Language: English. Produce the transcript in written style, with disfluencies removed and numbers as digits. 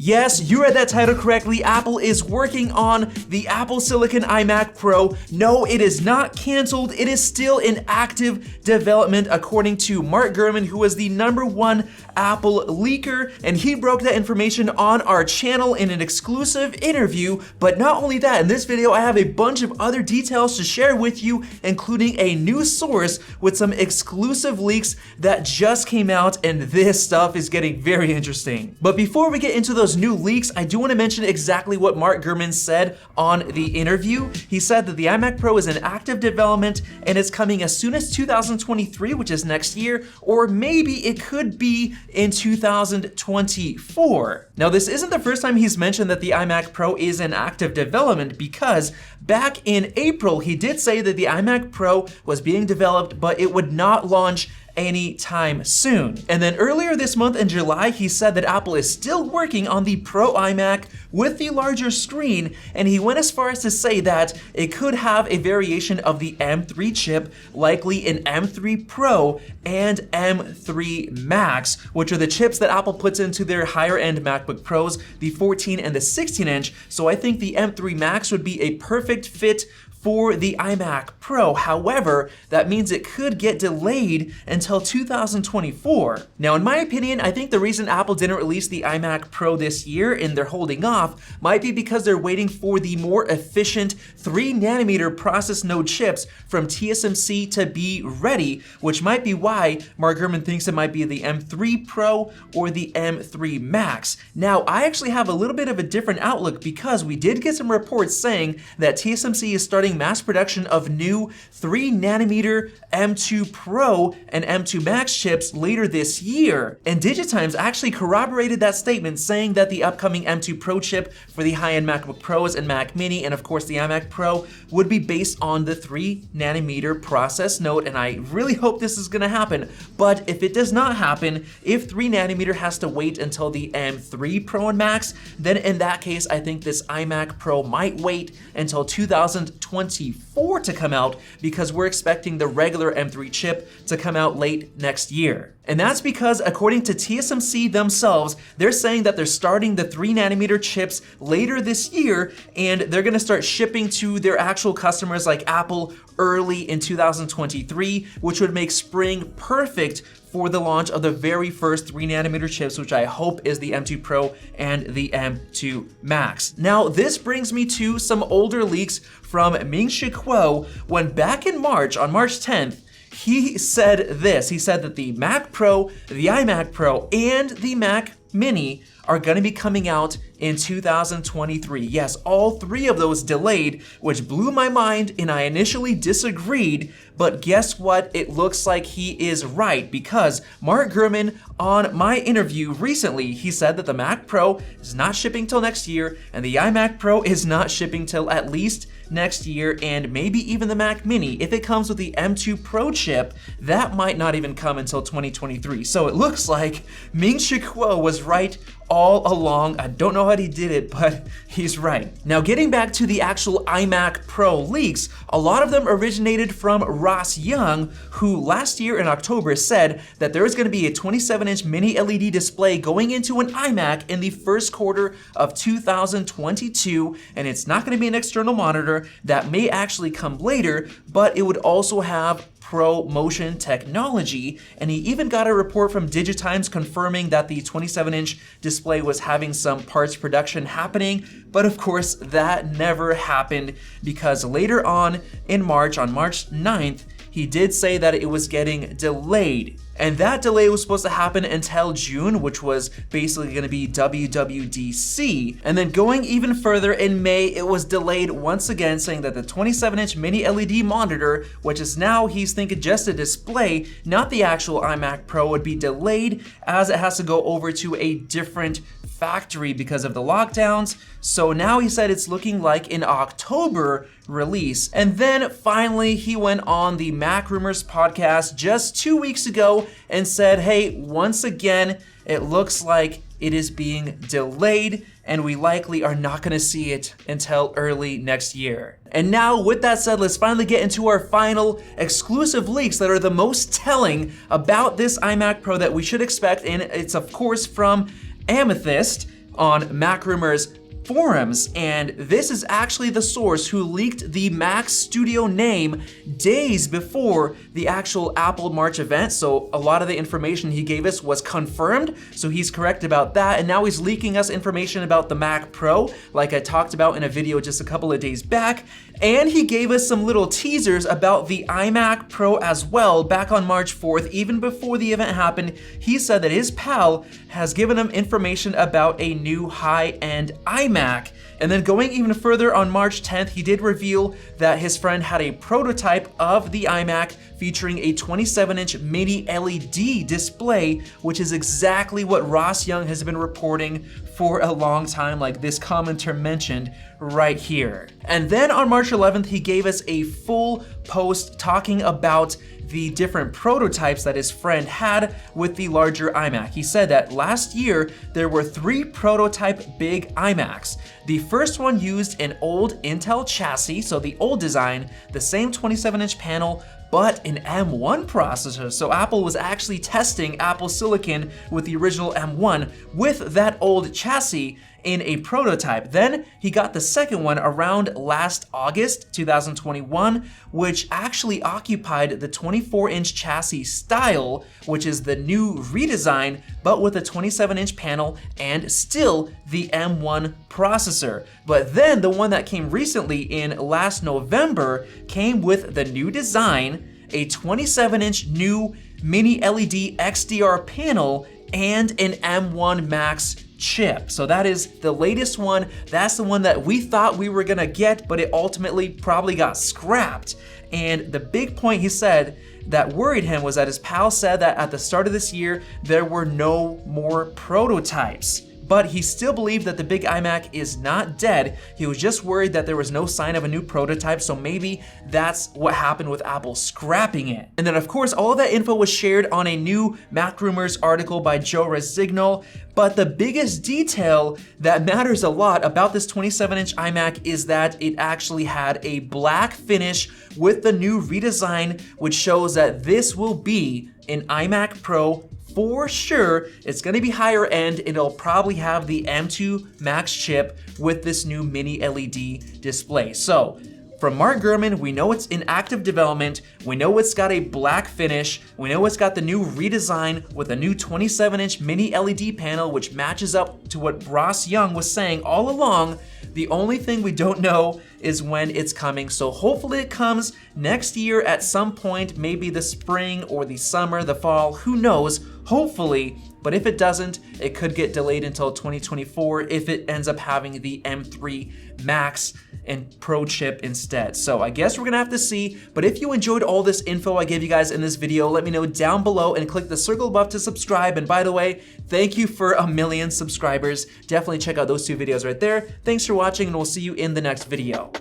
Yes, you read that title correctly. Apple is working on the Apple Silicon iMac Pro. No, it is not canceled. It is still in active development, according to Mark Gurman, who is the #1 Apple leaker, and he broke that information on our channel in an exclusive interview. But not only that, in this video, I have a bunch of other details to share with you, including a new source with some exclusive leaks that just came out, and this stuff is getting very interesting. But before we get into those new leaks, I do want to mention exactly what Mark Gurman said on the interview. He said that the iMac Pro is in active development and it's coming as soon as 2023, which is next year, or maybe it could be in 2024. Now, this isn't the first time he's mentioned that the iMac Pro is in active development, because back in April, he did say that the iMac Pro was being developed, but it would not launch anytime soon. And then earlier this month in July, he said that Apple is still working on the Pro iMac with the larger screen, and he went as far as to say that it could have a variation of the M3 chip, likely an M3 Pro and M3 Max, which are the chips that Apple puts into their higher end MacBook Pros, the 14 and the 16 inch. So I think the M3 Max would be a perfect fit for the iMac Pro. However, that means it could get delayed until 2024. Now, in my opinion, I think the reason Apple didn't release the iMac Pro this year and they're holding off might be because they're waiting for the more efficient 3nm process node chips from TSMC to be ready, which might be why Mark Gurman thinks it might be the M3 Pro or the M3 Max. Now, I actually have a little bit of a different outlook, because we did get some reports saying that TSMC is starting mass production of new 3nm M2 Pro and M2 Max chips later this year. And DigiTimes actually corroborated that statement, saying that the upcoming M2 Pro chip for the high-end MacBook Pros and Mac Mini, and of course the iMac Pro, would be based on the 3nm process node, and I really hope this is gonna happen. But if it does not happen, if 3nm has to wait until the M3 Pro and Max, then in that case, I think this iMac Pro might wait until 2024 to come out, because we're expecting the regular M3 chip to come out late next year. And that's because, according to TSMC themselves, they're saying that they're starting the 3nm chips later this year, and they're gonna start shipping to their actual customers like Apple early in 2023, which would make spring perfect for the launch of the very first 3nm chips, which I hope is the M2 Pro and the M2 Max. Now, this brings me to some older leaks from Ming-Chi Kuo, when back in March, on March 10th, he said this. He said that the Mac Pro, the iMac Pro, and the Mac Mini are gonna be coming out in 2023. Yes, all three of those delayed, which blew my mind, and I initially disagreed, but guess what? It looks like he is right, because Mark Gurman, on my interview recently, he said that the Mac Pro is not shipping till next year, and the iMac Pro is not shipping till at least next year, and maybe even the Mac Mini, if it comes with the M2 Pro chip, that might not even come until 2023. So it looks like Ming-Chi Kuo was right all along. I don't know how he did it, but he's right. Now, getting back to the actual iMac Pro leaks, a lot of them originated from Ross Young, who last year in October said that there is going to be a 27-inch mini LED display going into an iMac in the first quarter of 2022, and it's not going to be an external monitor. That may actually come later, but it would also have Pro motion technology, and he even got a report from DigiTimes confirming that the 27-inch display was having some parts production happening, but of course that never happened, because later on in March, on March 9th, he did say that it was getting delayed. And that delay was supposed to happen until June, which was basically going to be WWDC. And then going even further, in May, it was delayed once again, saying that the 27-inch mini LED monitor, which is now, he's thinking, just a display, not the actual iMac Pro, would be delayed, as it has to go over to a different factory because of the lockdowns. So now he said it's looking like an October release. And then finally, he went on the Mac Rumors podcast just 2 weeks ago and said, hey, once again, it looks like it is being delayed, and we likely are not going to see it until early next year. And now, with that said, let's finally get into our final exclusive leaks that are the most telling about this iMac Pro that we should expect, and it's of course from Amethyst. on Mac Rumors forums, and this is actually the source who leaked the Mac Studio name days before the actual Apple March event. So a lot of the information he gave us was confirmed, so he's correct about that. And now he's leaking us information about the Mac Pro, like I talked about in a video just a couple of days back. And he gave us some little teasers about the iMac Pro as well back on March 4th. Even before the event happened, he said that his pal has given him information about a new high-end iMac. And then going even further, on March 10th, he did reveal that his friend had a prototype of the iMac featuring a 27-inch mini LED display, which is exactly what Ross Young has been reporting for a long time, like this commenter mentioned right here. And then on March 11th, he gave us a full post talking about the different prototypes that his friend had with the larger iMac. He said that last year, there were 3 prototype big iMacs. The first one used an old Intel chassis, so the old design, the same 27-inch panel, but an M1 processor. So Apple was actually testing Apple Silicon with the original M1 with that old chassis in a prototype. Then he got the second one around last August 2021, which actually occupied the 24-inch chassis style, which is the new redesign, but with a 27-inch panel and still the M1 processor. But then the one that came recently in last November came with the new design, a 27-inch new mini LED XDR panel, and an M1 Max chip. So that is the latest one. That's the one that we thought we were gonna get, but it ultimately probably got scrapped. And the big point he said that worried him was that his pal said that at the start of this year, there were no more prototypes. But he still believed that the big iMac is not dead. He was just worried that there was no sign of a new prototype, so maybe that's what happened with Apple scrapping it. And then of course, all of that info was shared on a new Mac Rumors article by Joe Rosignol. But the biggest detail that matters a lot about this 27-inch iMac is that it actually had a black finish with the new redesign, which shows that this will be an iMac Pro for sure. It's gonna be higher end. It'll probably have the M2 Max chip with this new mini LED display. So from Mark Gurman, we know it's in active development. We know it's got a black finish. We know it's got the new redesign with a new 27-inch mini LED panel, which matches up to what Ross Young was saying all along. The only thing we don't know is when it's coming. So hopefully it comes next year at some point, maybe the spring or the summer, the fall, who knows, hopefully. But if it doesn't, it could get delayed until 2024 if it ends up having the M3 Max and Pro chip instead. So I guess we're gonna have to see. But if you enjoyed all this info I gave you guys in this video, let me know down below and click the circle above to subscribe. And by the way, thank you for 1 million subscribers. Definitely check out those 2 videos right there. Thanks for watching, and we'll see you in the next video.